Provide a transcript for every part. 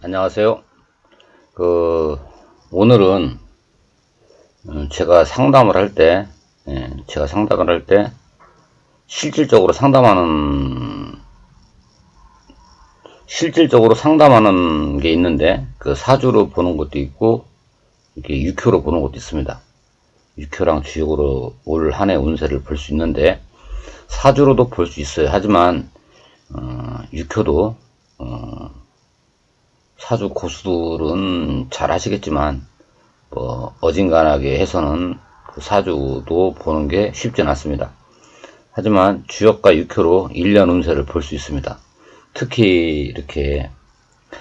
안녕하세요. 오늘은 제가 상담을 할 때, 실질적으로 상담하는 게 있는데, 그 사주로 보는 것도 있고, 이렇게 육효로 보는 것도 있습니다. 육효랑 주역으로 올 한 해 운세를 볼 수 있는데, 사주로도 볼 수 있어요. 하지만, 육효도, 사주 고수들은 잘 하시겠지만, 어진간하게 해서는 그 사주도 보는 게 쉽진 않습니다. 하지만 주역과 육효로 1년 운세를 볼 수 있습니다. 특히 이렇게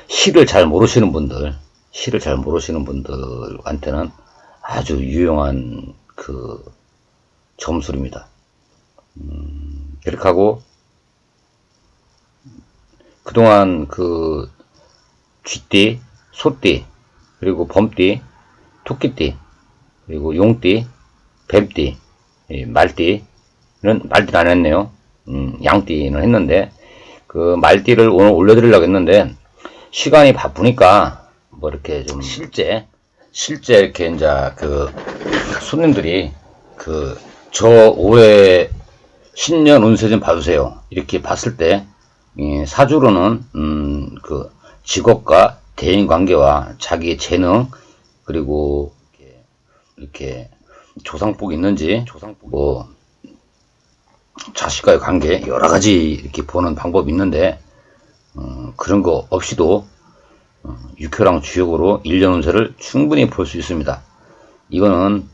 시를 잘 모르시는 분들한테는 아주 유용한 그 점술입니다. 이렇게 하고 그동안 그 쥐띠, 소띠, 그리고 범띠, 토끼띠, 그리고 용띠, 뱀띠, 말띠는 안 했네요. 양띠는 했는데 그 말띠를 오늘 올려드리려고 했는데 시간이 바쁘니까 뭐 이렇게 좀 실제 이렇게 이제 그 손님들이 저 올해 신년 운세 좀 봐주세요. 이렇게 봤을 때 사주로는 그 직업과 대인 관계와 자기의 재능 그리고 이렇게 조상복이 있는지 뭐 자식과의 관계 여러 가지 이렇게 보는 방법이 있는데 그런 거 없이도 육효랑 주역으로 1년 운세를 충분히 볼 수 있습니다. 이거는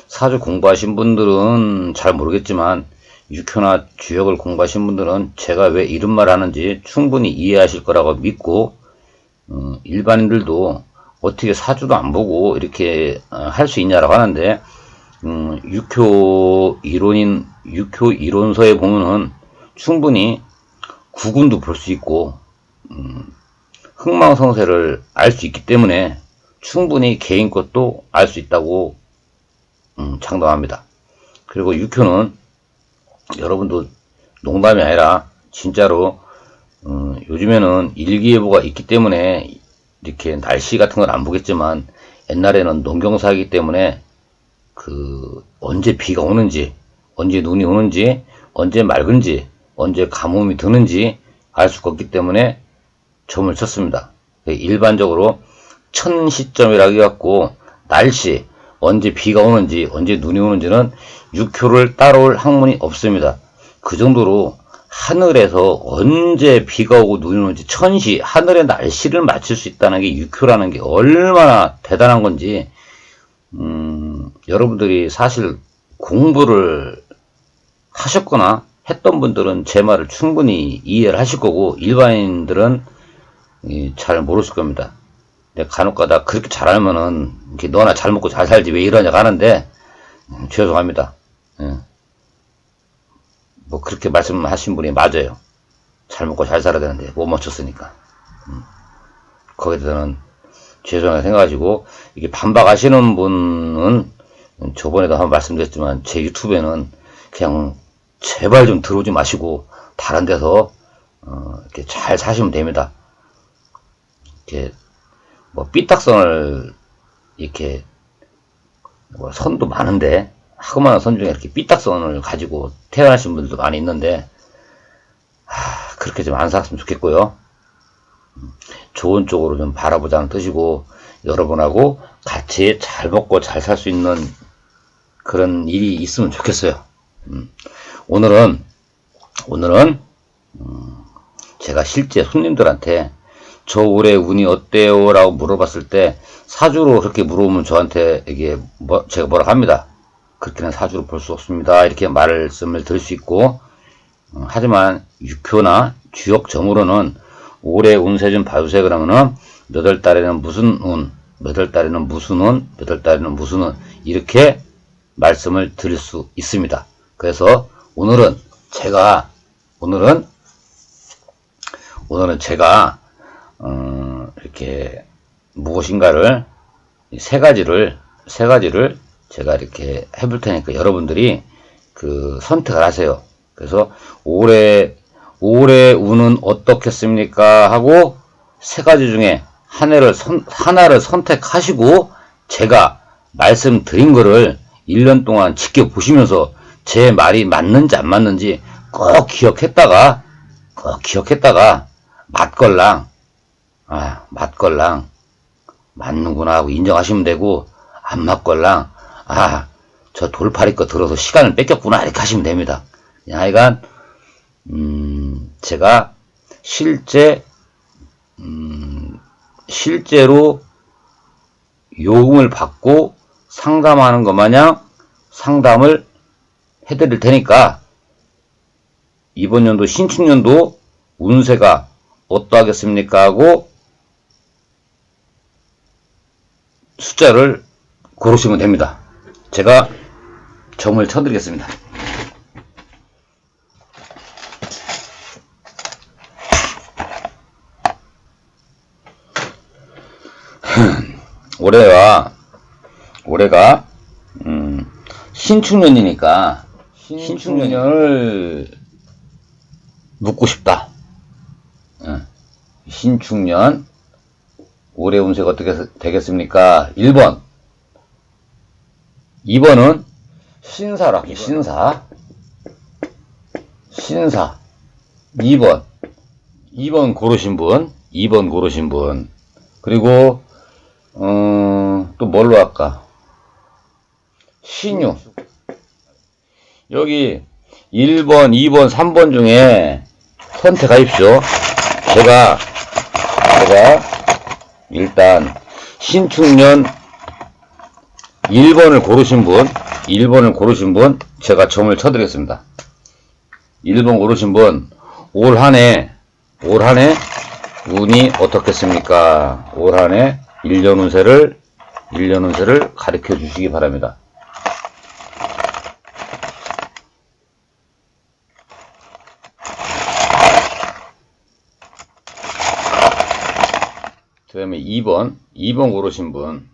사주 공부하신 분들은 잘 모르겠지만 육효나 주역을 공부하신 분들은 제가 왜 이런 말 하는지 충분히 이해하실 거라고 믿고 일반인들도 어떻게 사주도 안 보고 이렇게 할 수 있냐라고 하는데 육효 이론서에 보면은 충분히 구군도 볼 수 있고 흥망성쇠를 알 수 있기 때문에 충분히 개인 것도 알 수 있다고 장담합니다. 그리고 육효는 여러분도 농담이 아니라 진짜로 요즘에는 일기예보가 있기 때문에 이렇게 날씨 같은 건 안 보겠지만 옛날에는 농경사이기 때문에 그 언제 비가 오는지 언제 눈이 오는지 언제 맑은지 언제 가뭄이 드는지 알 수가 없기 때문에 점을 쳤습니다. 일반적으로 천 시점이라고 해갖고 날씨 언제 비가 오는지 언제 눈이 오는지는 육효를 따라올 학문이 없습니다. 그 정도로 하늘에서 언제 비가 오고 눈이 오는지 천시 하늘의 날씨를 맞출 수 있다는 게 육효라는 게 얼마나 대단한 건지 여러분들이 사실 공부를 하셨거나 했던 분들은 제 말을 충분히 이해를 하실 거고 일반인들은 잘 모르실 겁니다. 간혹가다 그렇게 잘하면은 너나 잘 먹고 잘 살지 왜 이러냐고 하는데 죄송합니다. 뭐 그렇게 말씀하신 분이 맞아요. 잘 먹고 잘 살아야 되는데 못 맞췄으니까 거기에 대해서는 죄송하게 생각하시고 이게 반박하시는 분은 저번에도 한번 말씀드렸지만 제 유튜브에는 그냥 제발 좀 들어오지 마시고 다른 데서 이렇게 잘 사시면 됩니다. 이렇게 뭐 삐딱선을 이렇게 뭐 선도 많은데 하고만한 선 중에 이렇게 삐딱선을 가지고 태어나신 분들도 많이 있는데 그렇게 좀 안 살았으면 좋겠고요. 좋은 쪽으로 좀 바라보자는 뜻이고 여러분하고 같이 잘 먹고 잘 살 수 있는 그런 일이 있으면 좋겠어요. 오늘은 제가 실제 손님들한테 저 올해 운이 어때요? 라고 물어봤을 때 사주로 그렇게 물어보면 저한테 이게 제가 뭐라 합니다. 그렇게는 사주로 볼 수 없습니다. 이렇게 말씀을 드릴 수 있고 하지만 육효나 주역점으로는 올해 운세 좀 봐주세요. 그러면은 몇 월 달에는 무슨 운, 몇 월 달에는 무슨 운, 몇 월 달에는 무슨 운 이렇게 말씀을 드릴 수 있습니다. 그래서 오늘은 제가 이렇게 무엇인가를 세 가지를 제가 이렇게 해볼 테니까 여러분들이 그 선택을 하세요. 그래서 올해 운은 어떻겠습니까? 하고 세 가지 중에 하나를 선택하시고 제가 말씀드린 거를 1년 동안 지켜보시면서 제 말이 맞는지 안 맞는지 꼭 기억했다가 맞걸랑 맞는구나 하고 인정하시면 되고, 안 맞걸랑 저 돌팔이 거 들어서 시간을 뺏겼구나 이렇게 하시면 됩니다. 하여간 제가 실제로 요금을 받고 상담하는 것 마냥 상담을 해드릴 테니까 이번 연도 신축년도 운세가 어떠하겠습니까 하고 숫자를 고르시면 됩니다. 제가 점을 쳐드리겠습니다. 올해가 신축년이니까 신축년을 묻고 싶다. 신축년 올해 운세가 어떻게 되겠습니까? 1번 2번은 신사로 할게요. 신사 2번 고르신 분 그리고 또 뭘로 할까? 신유. 여기 1번, 2번, 3번 중에 선택하십시오. 제가 일단 신축년 1번을 고르신 분 제가 점을 쳐드리겠습니다. 1번 고르신 분 올 한해 운이 어떻겠습니까? 올 한해 1년 운세를 가르쳐 주시기 바랍니다. 그 다음에 2번 고르신 분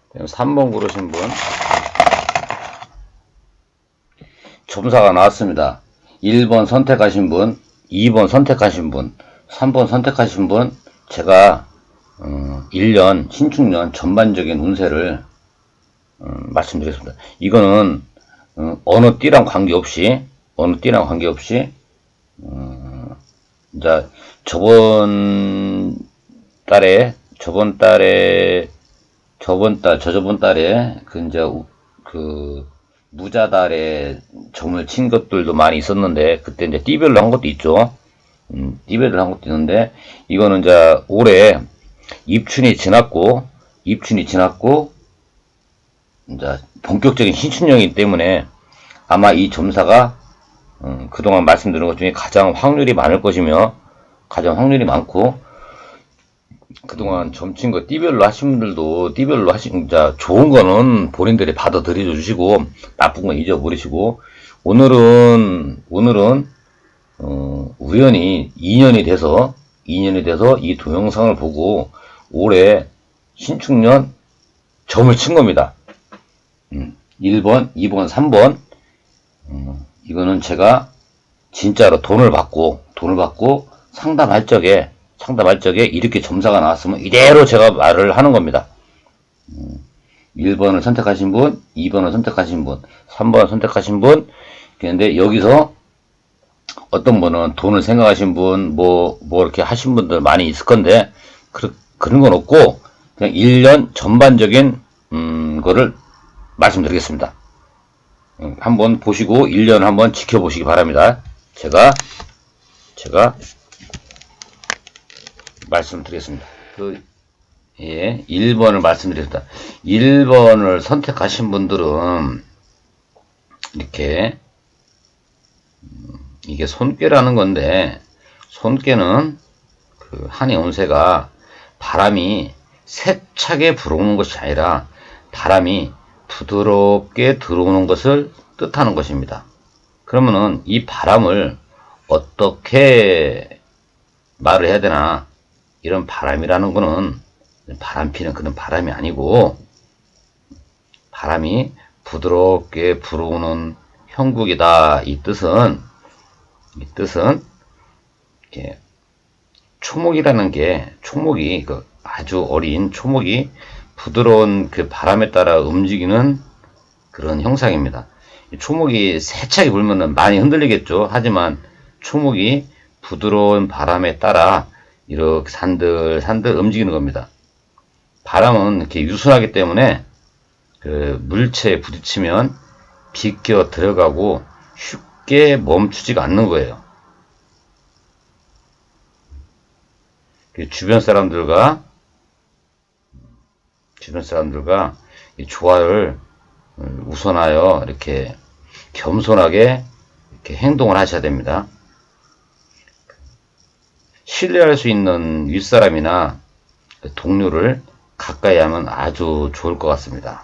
그다음에 3번 고르신 분 점사가 나왔습니다. 1번 선택하신 분, 2번 선택하신 분, 3번 선택하신 분 제가 1년 신축년 전반적인 운세를 말씀드리겠습니다. 이거는 어느 띠랑 관계없이 이제 저번 달에 그 무자달에 점을 친 것들도 많이 있었는데 그때 이제 띠별로 한 것도 있죠. 띠별로 한 것도 있는데 이거는 이제 올해 입춘이 지났고 이제 본격적인 신축년이기 때문에 아마 이 점사가 그동안 말씀드린 것 중에 가장 확률이 많을 것이며 가장 확률이 많고 그동안 점친 거 띠별로 하신 분들도 자, 좋은 거는 본인들이 받아들여 주시고 나쁜 건 잊어버리시고 오늘은 우연히 인연이 돼서 이 동영상을 보고 올해 신축년 점을 친 겁니다. 1번, 2번, 3번 이거는 제가 진짜로 돈을 받고 상담할 적에 이렇게 점사가 나왔으면 이대로 제가 말을 하는 겁니다. 1번을 선택하신 분, 2번을 선택하신 분, 3번을 선택하신 분. 그런데 여기서 어떤 분은 돈을 생각하신 분, 뭐 이렇게 하신 분들 많이 있을 건데, 그런 건 없고, 그냥 1년 전반적인, 거를 말씀드리겠습니다. 한번 보시고 1년 한번 지켜보시기 바랍니다. 제가 말씀드리겠습니다. 1번을 말씀드렸다. 1번을 선택하신 분들은 이렇게 이게 손괴라는 건데 손괴는 그 한해 운세가 바람이 세차게 불어오는 것이 아니라 바람이 부드럽게 들어오는 것을 뜻하는 것입니다. 그러면은 이 바람을 어떻게 말을 해야 되나? 이런 바람이라는 거는 바람 피는 그런 바람이 아니고, 바람이 부드럽게 불어오는 형국이다. 이 뜻은 이렇게 초목이라는 게, 초목이 그 아주 어린 초목이 부드러운 그 바람에 따라 움직이는 그런 형상입니다. 초목이 세차게 불면은 많이 흔들리겠죠. 하지만 초목이 부드러운 바람에 따라 이렇게 산들산들 움직이는 겁니다. 바람은 이렇게 유순하기 때문에 그 물체에 부딪히면 비껴 들어가고 쉽게 멈추지가 않는 거예요. 주변 사람들과 이 조화를 우선하여 이렇게 겸손하게 이렇게 행동을 하셔야 됩니다. 신뢰할 수 있는 윗사람이나 동료를 가까이 하면 아주 좋을 것 같습니다.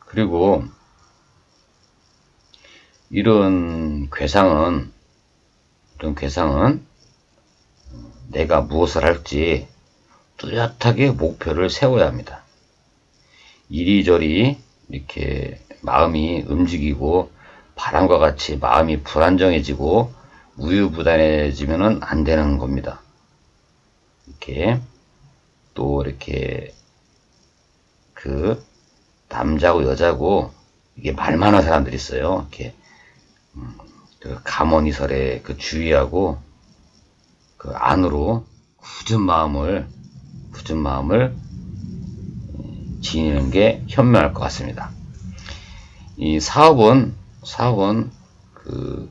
그리고 이런 괴상은 내가 무엇을 할지 뚜렷하게 목표를 세워야 합니다. 이리저리 이렇게 마음이 움직이고 바람과 같이 마음이 불안정해지고 우유부단해지면은 안 되는 겁니다. 이렇게 또 이렇게 그 남자고 여자고 이게 말 많은 사람들이 있어요. 이렇게 그 가모니설에 그 주의하고 그 안으로 굳은 마음을 지니는 게 현명할 것 같습니다. 이 사업은 그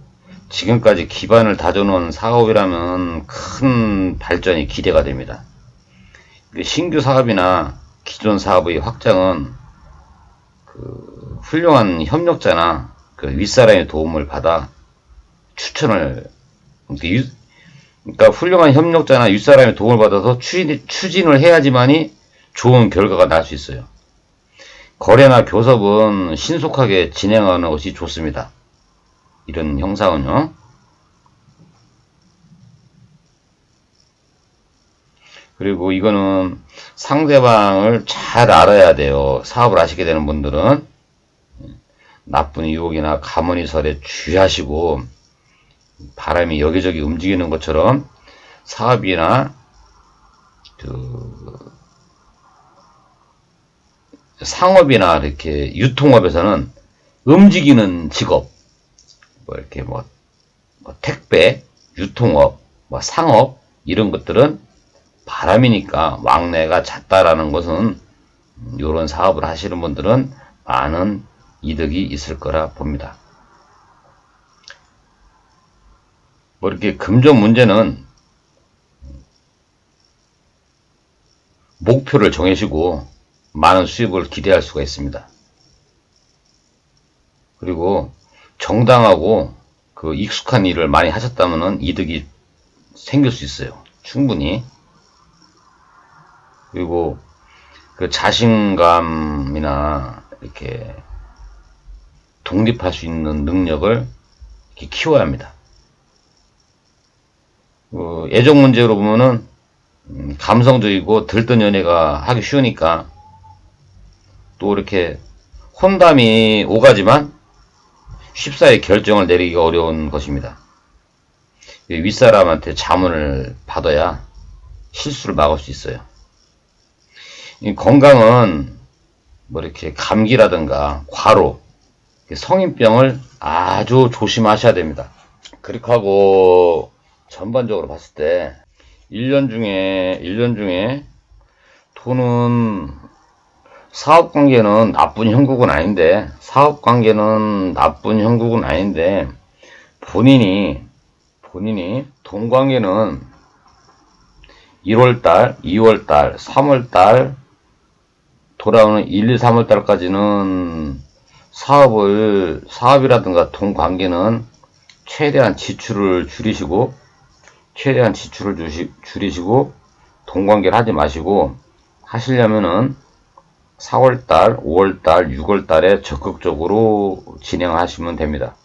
지금까지 기반을 다져놓은 사업이라면 큰 발전이 기대가 됩니다. 신규 사업이나 기존 사업의 확장은 그 훌륭한 협력자나 그 윗사람의 도움을 받아 그러니까 훌륭한 협력자나 윗사람의 도움을 받아서 추진을 해야지만이 좋은 결과가 날 수 있어요. 거래나 교섭은 신속하게 진행하는 것이 좋습니다. 이런 형상은요. 그리고 이거는 상대방을 잘 알아야 돼요. 사업을 하시게 되는 분들은 나쁜 유혹이나 가문이설에 주의하시고 바람이 여기저기 움직이는 것처럼 사업이나 그 상업이나 이렇게 유통업에서는 움직이는 직업, 이렇게 택배, 유통업, 상업 이런 것들은 바람이니까 왕래가 잦다라는 것은 이런 사업을 하시는 분들은 많은 이득이 있을 거라 봅니다. 이렇게 금전 문제는 목표를 정해시고 많은 수입을 기대할 수가 있습니다. 그리고 정당하고 그 익숙한 일을 많이 하셨다면 이득이 생길 수 있어요. 충분히. 그리고 그 자신감이나 이렇게 독립할 수 있는 능력을 이렇게 키워야 합니다. 애정 문제로 보면은 감성적이고 들뜬 연애가 하기 쉬우니까 또 이렇게 혼담이 오가지만 쉽사리 결정을 내리기가 어려운 것입니다. 윗사람한테 자문을 받아야 실수를 막을 수 있어요. 이 건강은 이렇게 감기라든가 과로, 성인병을 아주 조심하셔야 됩니다. 그렇게 하고 전반적으로 봤을 때 1년 중에 돈은 사업관계는 나쁜 형국은 아닌데 본인이 돈 관계는 1월달, 2월달, 3월달 돌아오는 1, 2, 3월달까지는 사업이라든가 돈 관계는 최대한 지출을 줄이시고 돈 관계를 하지 마시고 하시려면은 4월달, 5월달, 6월달에 적극적으로 진행하시면 됩니다.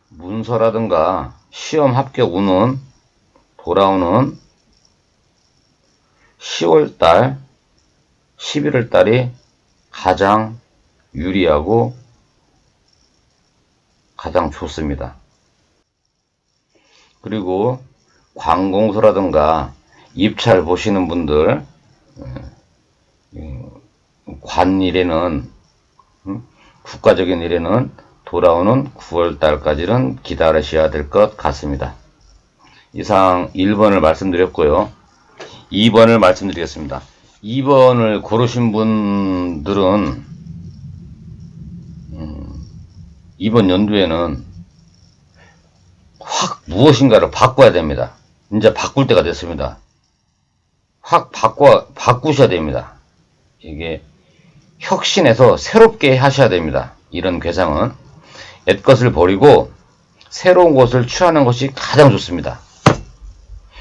문서라든가 시험 합격 운은 돌아오는 10월달, 11월달이 가장 유리하고 가장 좋습니다. 그리고 관공서라든가 입찰 보시는 분들, 관일에는, 국가적인 일에는 돌아오는 9월달까지는 기다리셔야 될 것 같습니다. 이상 1번을 말씀드렸고요. 2번을 말씀드리겠습니다. 2번을 고르신 분들은 이번 연도에는 확 무엇인가를 바꿔야 됩니다. 이제 바꿀 때가 됐습니다. 확 바꾸셔야 됩니다. 이게 혁신해서 새롭게 하셔야 됩니다. 이런 괴상은 옛것을 버리고 새로운 것을 취하는 것이 가장 좋습니다.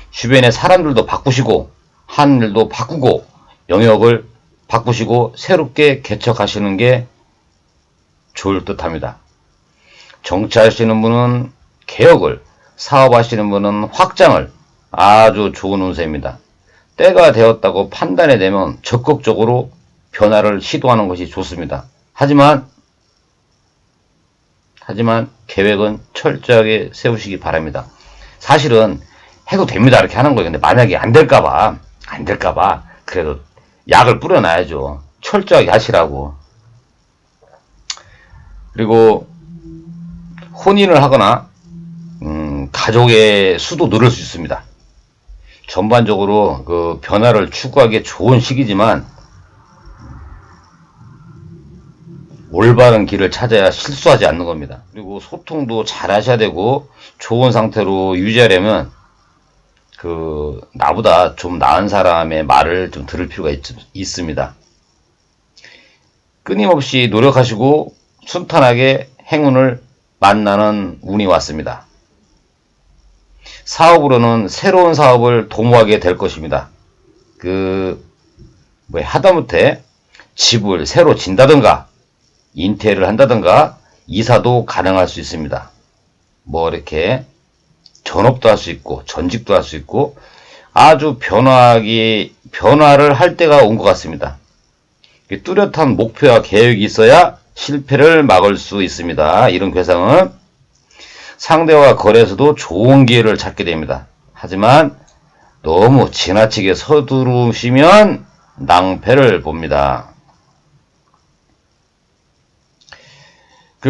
주변의 사람들도 바꾸시고 하늘도 바꾸고 영역을 바꾸시고 새롭게 개척하시는 게 좋을 듯 합니다. 정치하시는 분은 개혁을, 사업하시는 분은 확장을, 아주 좋은 운세입니다. 때가 되었다고 판단이 되면 적극적으로 변화를 시도하는 것이 좋습니다. 하지만 계획은 철저하게 세우시기 바랍니다. 사실은 해도 됩니다. 이렇게 하는 거예요. 근데 만약에 안 될까봐 그래도 약을 뿌려놔야죠. 철저하게 하시라고. 그리고 혼인을 하거나 가족의 수도 늘을 수 있습니다. 전반적으로 그 변화를 추구하기에 좋은 시기지만 올바른 길을 찾아야 실수하지 않는 겁니다. 그리고 소통도 잘 하셔야 되고 좋은 상태로 유지하려면 나보다 좀 나은 사람의 말을 좀 들을 필요가 있습니다. 끊임없이 노력하시고 순탄하게 행운을 만나는 운이 왔습니다. 사업으로는 새로운 사업을 도모하게 될 것입니다. 하다못해 집을 새로 진다든가 인테리어를 한다든가 이사도 가능할 수 있습니다. 이렇게 전업도 할 수 있고 전직도 할 수 있고 아주 변화를 할 때가 온 것 같습니다. 뚜렷한 목표와 계획이 있어야 실패를 막을 수 있습니다. 이런 괴상은 상대와 거래에서도 좋은 기회를 찾게 됩니다. 하지만 너무 지나치게 서두르시면 낭패를 봅니다.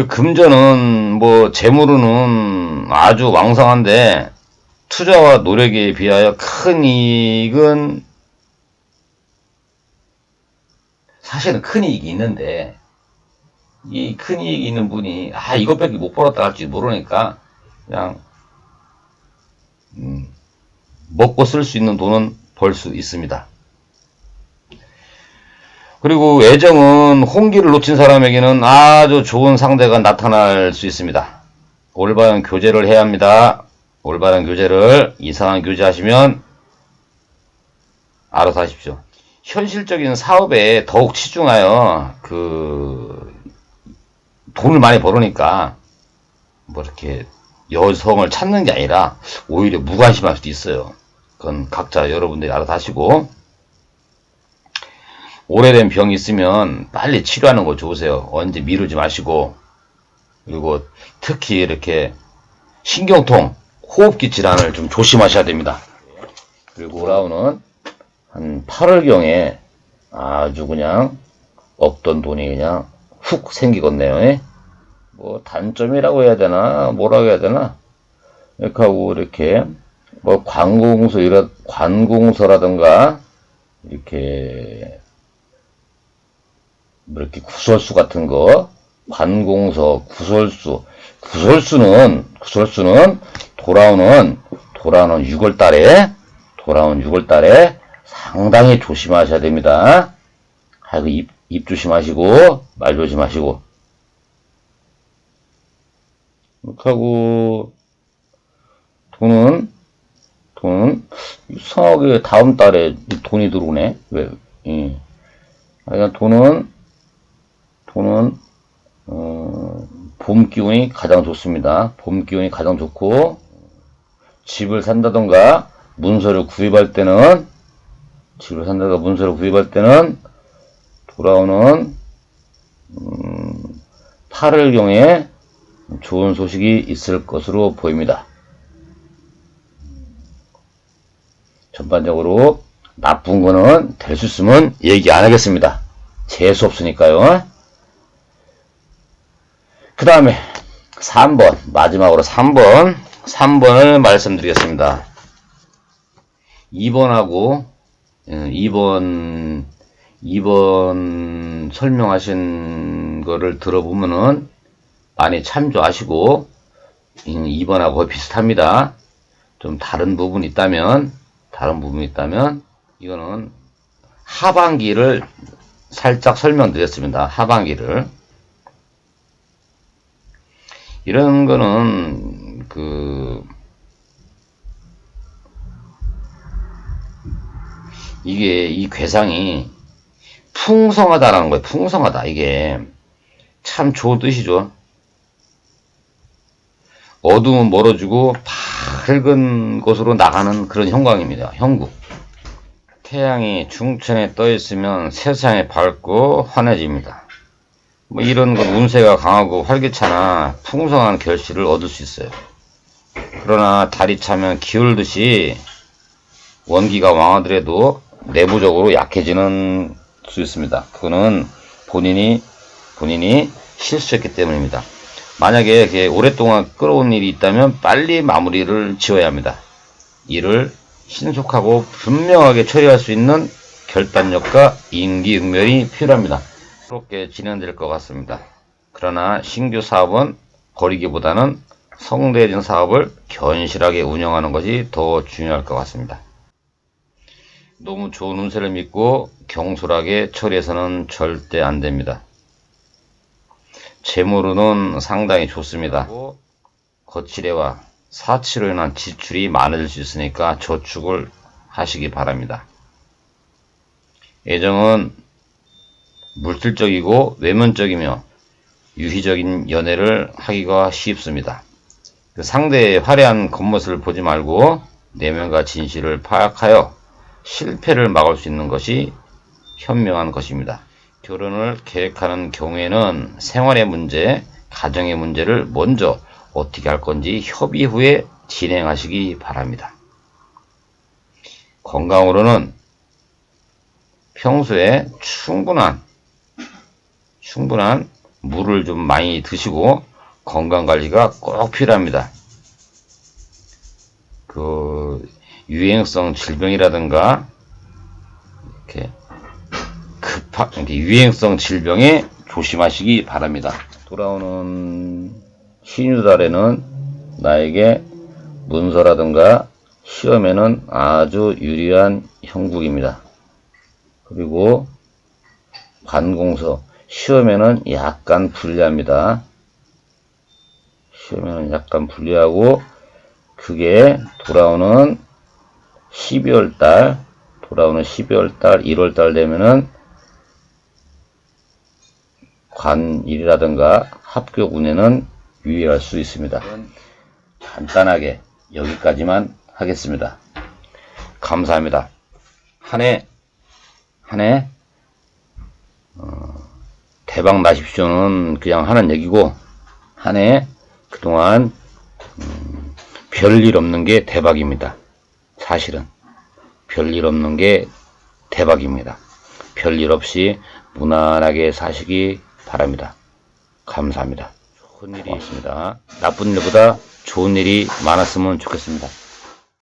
금전은 재물은 아주 왕성한데 투자와 노력에 비하여 큰 이익은 사실은 큰 이익이 있는데 이 큰 이익이 있는 분이 이것밖에 못 벌었다 할지 모르니까 그냥 먹고 쓸 수 있는 돈은 벌 수 있습니다. 그리고 애정은 홍기를 놓친 사람에게는 아주 좋은 상대가 나타날 수 있습니다. 올바른 교제를 해야 합니다. 올바른 교제를 이상한 교제하시면 알아서 하십시오. 현실적인 사업에 더욱 치중하여 돈을 많이 벌으니까 이렇게 여성을 찾는 게 아니라 오히려 무관심할 수도 있어요. 그건 각자 여러분들이 알아서 하시고 오래된 병이 있으면 빨리 치료하는 거 좋으세요. 언제 미루지 마시고. 그리고 특히 이렇게 신경통, 호흡기 질환을 좀 조심하셔야 됩니다. 그리고 돌아오는 한 8월경에 아주 그냥 없던 돈이 그냥 훅 생기겠네요. 단점이라고 해야 되나 뭐라고 해야 되나 이렇게 하고 이렇게 관공서라든가 이렇게 이렇게 구설수 같은 거 관공서 구설수는 돌아오는 6월달에 상당히 조심하셔야 됩니다. 입 조심하시고 말 조심하시고 이렇게 하고 돈은 이상하게 다음 달에 돈이 들어오네. 왜? 돈은 봄 기운이 가장 좋습니다. 봄 기운이 가장 좋고 집을 산다던가 문서를 구입할 때는, 집을 산다가 문서를 구입할 때는 돌아오는 8월경에 좋은 소식이 있을 것으로 보입니다. 전반적으로 나쁜 거는 될 수 있으면 얘기 안 하겠습니다. 재수 없으니까요. 그 다음에 3번, 마지막으로 3번을 말씀드리겠습니다. 2번하고 2번 설명하신 거를 들어보면은 많이 참조하시고 2번하고 거의 비슷합니다. 좀 다른 부분이 있다면 이거는 하반기를 살짝 설명드렸습니다. 하반기를. 이런 거는 이게 이 괴상이 풍성하다라는 거예요. 풍성하다. 이게 참 좋은 뜻이죠. 어두움은 멀어지고 밝은 곳으로 나가는 그런 형광입니다. 형국. 태양이 중천에 떠 있으면 세상이 밝고 환해집니다. 뭐 이런 건 운세가 강하고 활기차나 풍성한 결실을 얻을 수 있어요. 그러나 달이 차면 기울듯이 원기가 왕하더라도 내부적으로 약해지는 수 있습니다. 그거는 본인이 실수했기 때문입니다. 만약에 오랫동안 끌어온 일이 있다면 빨리 마무리를 지어야 합니다. 이를 신속하고 분명하게 처리할 수 있는 결단력과 임기응변이 필요합니다. 그렇게 진행될 것 같습니다. 그러나 신규 사업은 버리기보다는 성대해진 사업을 견실하게 운영하는 것이 더 중요할 것 같습니다. 너무 좋은 운세를 믿고 경솔하게 처리해서는 절대 안 됩니다. 재물운은 상당히 좋습니다. 거치대와 사치로 인한 지출이 많아질 수 있으니까 저축을 하시기 바랍니다. 애정은 물질적이고 외면적이며 유희적인 연애를 하기가 쉽습니다. 상대의 화려한 겉모습을 보지 말고 내면과 진실을 파악하여 실패를 막을 수 있는 것이 현명한 것입니다. 결혼을 계획하는 경우에는 생활의 문제, 가정의 문제를 먼저 어떻게 할 건지 협의 후에 진행하시기 바랍니다. 건강으로는 평소에 충분한 물을 좀 많이 드시고 건강관리가 꼭 필요합니다. 유행성 질병이라든가 이렇게 유행성 질병에 조심하시기 바랍니다. 돌아오는 신유달에는 나에게 문서라든가 시험에는 아주 유리한 형국입니다. 그리고 관공서 시험에는 약간 불리합니다. 시험에는 약간 불리하고 그게 돌아오는 12월달 1월달 되면은 관일이라든가 합격 운에는 유의할 수 있습니다. 간단하게 여기까지만 하겠습니다. 감사합니다. 한 해 대박 나십시오는 그냥 하는 얘기고, 한 해 그동안 별일 없는 게 대박입니다. 사실은 별일 없는 게 대박입니다. 별일 없이 무난하게 사시기 바랍니다. 감사합니다. 좋은 일이 있습니다. 나쁜 일보다 좋은 일이 많았으면 좋겠습니다.